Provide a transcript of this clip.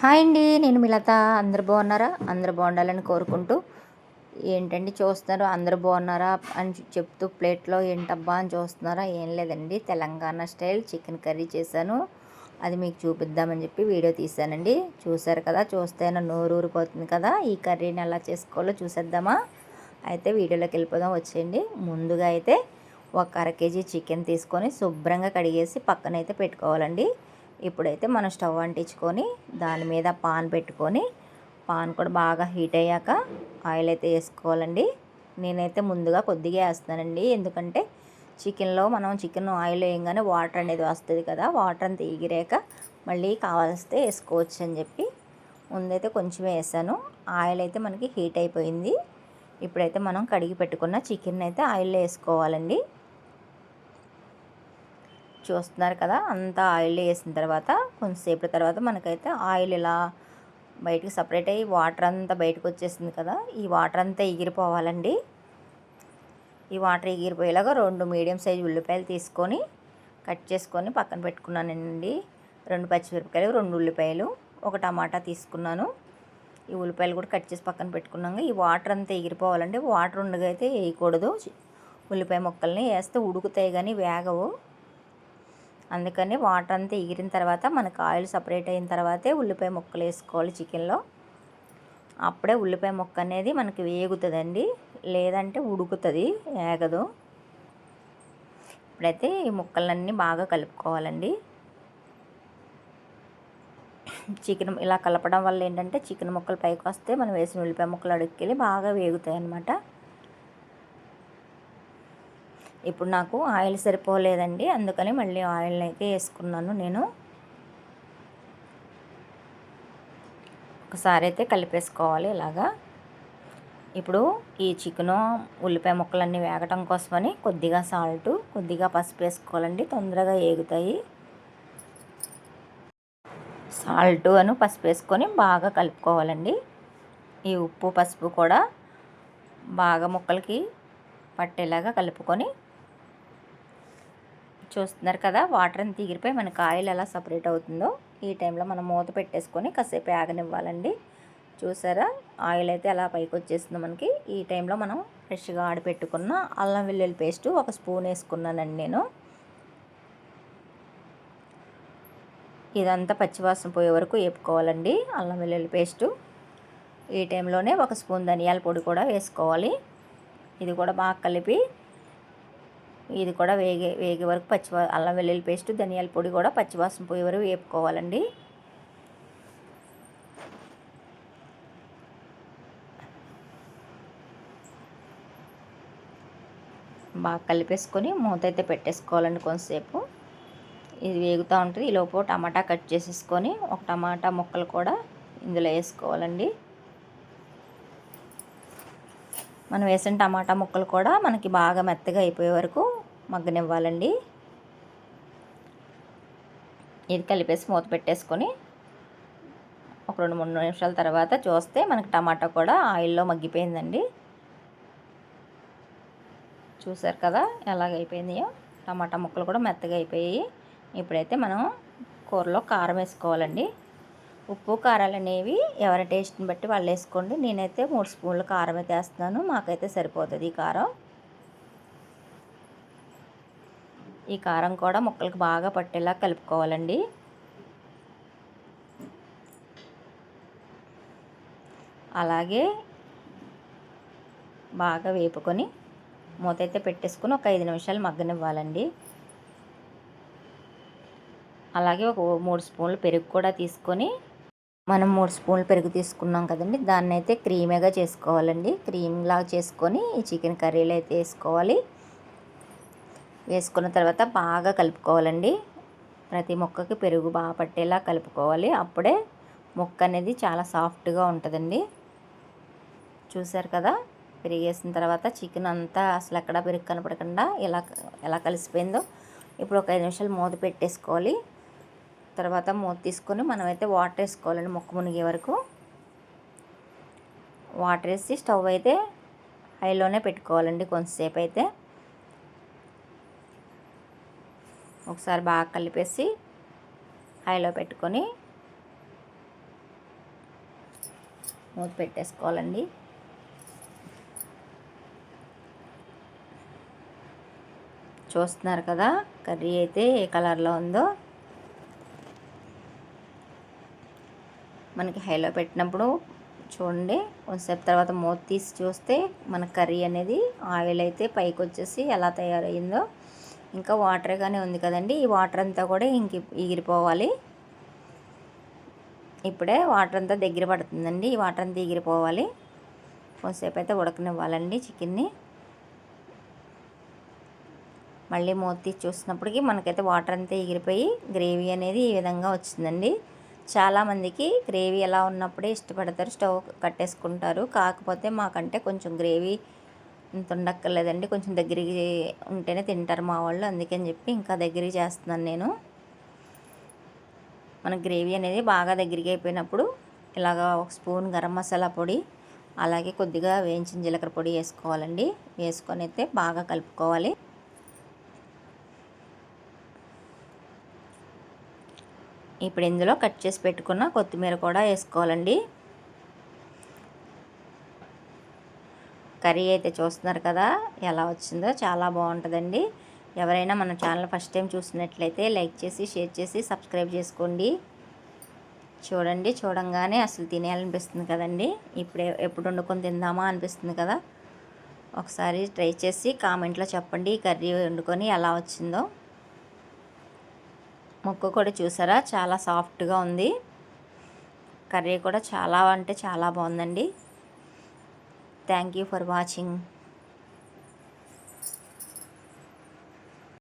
Hi అండి. నేను మీ లత. అందరు బాగున్నారా? అందరు బాగుండాలని కోరుకుంటూ, ఏంటండి చూస్తున్నారు, అందరు బాగున్నారా అని చెప్తూ ప్లేట్లో ఏంటబ్బా అని చూస్తున్నారా? ఏం లేదండి, తెలంగాణ స్టైల్ చికెన్ కర్రీ చేశాను. అది మీకు చూపిద్దామని చెప్పి వీడియో తీశానండి. చూశారు కదా, చూస్తేనే నోరు ఊరిపోతుంది కదా. ఈ కర్రీని ఎలా చేసుకోవాలో చూసేద్దామా? అయితే వీడియోలోకి వెళ్ళిపోదాం, వచ్చేయండి. ముందుగా అయితే ఒక అర కేజీ చికెన్ తీసుకొని శుభ్రంగా కడిగేసి పక్కనైతే పెట్టుకోవాలండి. ఇప్పుడైతే మనం స్టవ్ అంటించుకొని దాని మీద పాన్ పెట్టుకొని, పాన్ కూడా బాగా హీట్ అయ్యాక ఆయిల్ అయితే వేసుకోవాలండి. నేనైతే ముందుగా కొద్దిగా వేస్తానండి, ఎందుకంటే చికెన్లో మనం చికెన్ ఆయిల్ వేయగానే వాటర్ అనేది వస్తుంది కదా, వాటర్ అంతా ఎగిరాక మళ్ళీ కావాల్స్తే వేసుకోవచ్చు అని చెప్పి ముందైతే కొంచెం వేసాను. ఆయిల్ అయితే మనకి హీట్ అయిపోయింది. ఇప్పుడైతే మనం కడిగి పెట్టుకున్న చికెన్ అయితే ఆయిల్లో వేసుకోవాలండి. చూస్తున్నారు కదా, అంతా ఆయిల్ వేసిన తర్వాత కొంచెంసేపు తర్వాత మనకైతే ఆయిల్ ఇలా బయటకు సపరేట్ అయ్యి వాటర్ అంతా బయటకు వచ్చేసింది కదా. ఈ వాటర్ అంతా ఎగిరిపోవాలండి. ఈ వాటర్ ఎగిరిపోయేలాగా 2 మీడియం సైజు ఉల్లిపాయలు తీసుకొని కట్ చేసుకొని పక్కన పెట్టుకున్నానండి. 2 పచ్చిమిరపకాయలు, 2 ఉల్లిపాయలు, 1 టమాటా తీసుకున్నాను. ఈ ఉల్లిపాయలు కూడా కట్ చేసి పక్కన పెట్టుకున్నాక ఈ వాటర్ అంతా ఎగిరిపోవాలండి. వాటర్ ఉండగా అయితే వేయకూడదు. ఉల్లిపాయ ముక్కల్ని వేస్తే ఉడుకుతాయి కానీ వేగవు. అందుకని వాటర్ అంతా ఎగిరిన తర్వాత మనకు ఆయిల్ సపరేట్ అయిన తర్వాతే ఉల్లిపాయ ముక్కలు వేసుకోవాలి చికెన్లో. అప్పుడే ఉల్లిపాయ ముక్క అనేది మనకి వేగుతుందండి, లేదంటే ఉడుకుతుంది, వేగదు. ఇప్పుడైతే ఈ ముక్కలన్నీ బాగా కలుపుకోవాలండి. చికెన్ ఇలా కలపడం వల్ల ఏంటంటే చికెన్ ముక్కలు పైకి వస్తే మనం వేసిన ఉల్లిపాయ ముక్కలు అడుక్కెళ్ళి బాగా వేగుతాయి అన్నమాట. ఇప్పుడు నాకు ఆయిల్ సరిపోలేదండి, అందుకని మళ్ళీ ఆయిల్ని అయితే వేసుకున్నాను నేను. ఒకసారి అయితే కలిపేసుకోవాలి ఇలాగా. ఇప్పుడు ఈ చికెను ఉల్లిపాయ ముక్కలన్నీ వేగటం కోసమని కొద్దిగా సాల్టు, కొద్దిగా పసుపు వేసుకోవాలండి, తొందరగా వేగుతాయి. సాల్టు అను పసుపు వేసుకొని బాగా కలుపుకోవాలండి. ఈ ఉప్పు పసుపు కూడా బాగా ముక్కలకి పట్టేలాగా కలుపుకొని, చూస్తున్నారు కదా వాటర్ అంతా ఎగిరిపోయి మనకి ఆయిల్ ఎలా సపరేట్ అవుతుందో, ఈ టైంలో మనం మూత పెట్టేసుకొని కాసేపు ఆగనివ్వాలండి. చూసారా, ఆయిల్ అయితే ఎలా పైకి వచ్చేస్తుందో మనకి. ఈ టైంలో మనం ఫ్రెష్గా ఆడిపెట్టుకున్న అల్లం వెల్లుల్లి పేస్ట్ 1 స్పూన్ వేసుకున్నానండి నేను. ఇదంతా పచ్చివాసన పోయే వరకు వేపుకోవాలండి అల్లం వెల్లుల్లి పేస్టు. ఈ టైంలోనే 1 స్పూన్ ధనియాల పొడి కూడా వేసుకోవాలి. ఇది కూడా బాగా కలిపి, ఇది కూడా వేగే వరకు అల్లం వెల్లుల్లి పేస్ట్, ధనియాల పొడి కూడా పచ్చివాసన పోయే వరకు వేపుకోవాలండి. బాగా కలిపేసుకొని మూత అయితే పెట్టేసుకోవాలండి కొంతసేపు. ఇది వేగుతూ ఉంటుంది. ఈలోపు టమాటా కట్ చేసేసుకొని 1 టమాటా ముక్కలు కూడా ఇందులో వేసుకోవాలండి. మనం వేసిన టమాటా ముక్కలు కూడా మనకి బాగా మెత్తగా అయిపోయే వరకు మగ్గనివ్వాలండి. ఇది కలిపేసి మూత పెట్టేసుకొని ఒక 2-3 నిమిషాల తర్వాత చూస్తే మనకి టమాటా కూడా ఆయిల్లో మగ్గిపోయిందండి. చూసారు కదా ఎలాగైపోయిందో, టమాటా ముక్కలు కూడా మెత్తగా అయిపోయాయి. ఇప్పుడైతే మనం కూరలో కారం వేసుకోవాలండి. ఉప్పు కారాలు అనేవి ఎవరి టేస్ట్ని బట్టి వాళ్ళు వేసుకోండి. నేనైతే 3 స్పూన్ల కారం అయితే వేస్తున్నాను, మాకైతే సరిపోతుంది ఈ కారం. ఈ కారం కూడా ముక్కలకు బాగా పట్టేలా కలుపుకోవాలండి. అలాగే బాగా వేపుకొని మూత అయితే పెట్టేసుకొని ఒక 5 నిమిషాలు మగ్గనివ్వాలండి. అలాగే ఒక 3 స్పూన్లు పెరుగు కూడా తీసుకొని, మనం 3 స్పూన్లు పెరుగు తీసుకున్నాం కదండి, దాన్ని అయితే క్రీమీగా చేసుకోవాలండి. క్రీమ్లాగా చేసుకొని ఈ చికెన్ కర్రీలో అయితే వేసుకోవాలి. వేసుకున్న తర్వాత బాగా కలుపుకోవాలండి. ప్రతి ముక్కకి పెరుగు బాగా పట్టేలా కలుపుకోవాలి. అప్పుడే ముక్క అనేది చాలా సాఫ్ట్గా ఉంటుందండి. చూసారు కదా, పెరుగు వేసిన తర్వాత చికెన్ అంతా అసలు ఎక్కడ పెరుగు కనపడకుండా ఎలా కలిసిపోయిందో. ఇప్పుడు ఒక 5 నిమిషాలు మూత పెట్టేసుకోవాలి. తర్వాత మూత తీసుకొని మనమైతే వాటర్ వేసుకోవాలండి ముక్క మునిగే వరకు. వాటర్ వేసి స్టవ్ అయితే హైలోనే పెట్టుకోవాలండి కొంతసేపు అయితే. ఒకసారి బాగా కలిపేసి హైలో పెట్టుకొని మూత పెట్టేసుకోవాలండి. చూస్తున్నారు కదా కర్రీ అయితే ఏ కలర్లో ఉందో. మనకి హైలో పెట్టినప్పుడు చూడండి, కొంచెంసేపు తర్వాత మూత తీసి చూస్తే మన కర్రీ అనేది ఆయిల్ అయితే పైకి వచ్చేసి ఎలా తయారయ్యిందో. ఇంకా వాటర్గానే ఉంది కదండి, ఈ వాటర్ అంతా కూడా ఎగిరిపోవాలి. ఇప్పుడే వాటర్ అంతా దగ్గర పడుతుందండి, ఈ వాటర్ అంతా ఎగిరిపోవాలి. కొంచెంసేపు అయితే ఉడకనివ్వాలండి చికెన్ని. మళ్ళీ మూత తీసి చూసినప్పటికీ మనకైతే వాటర్ అంతా ఎగిరిపోయి గ్రేవీ అనేది ఈ విధంగా వచ్చిందండి. చాలామందికి గ్రేవీ ఎలా ఉన్నప్పుడే ఇష్టపడతారు, స్టవ్ కట్టేసుకుంటారు. కాకపోతే మాకంటే కొంచెం గ్రేవీ ఇంత ఉండక్కర్లేదండి, కొంచెం దగ్గరికి ఉంటేనే తింటారు మా వాళ్ళు. అందుకని చెప్పి ఇంకా దగ్గరికి చేస్తున్నాను నేను. మన గ్రేవీ అనేది బాగా దగ్గరికి అయిపోయినప్పుడు ఇలాగా ఒక స్పూన్ గరం మసాలా పొడి, అలాగే కొద్దిగా వేయించిన జీలకర్ర పొడి వేసుకోవాలండి. వేసుకొని అయితే బాగా కలుపుకోవాలి. ఇప్పుడు ఇందులో కట్ చేసి పెట్టుకున్న కొత్తిమీర కూడా వేసుకోవాలండి. కర్రీ అయితే చూస్తున్నారు కదా ఎలా వచ్చిందో, చాలా బాగుంటుందండి. ఎవరైనా మన ఛానల్ ఫస్ట్ టైం చూసినట్లయితే లైక్ చేసి, షేర్ చేసి, సబ్స్క్రైబ్ చేసుకోండి. చూడండి, చూడంగానే అసలు తినేయాలనిపిస్తుంది కదండి. ఎప్పుడు వండుకొని తిందామా అనిపిస్తుంది కదా. ఒకసారి ట్రై చేసి కామెంట్లో చెప్పండి ఈ కర్రీ వండుకొని ఎలా వచ్చిందో. ముక్క కూడా చూసారా చాలా సాఫ్ట్గా ఉంది. కర్రీ కూడా చాలా అంటే చాలా బాగుందండి. Thank you for watching.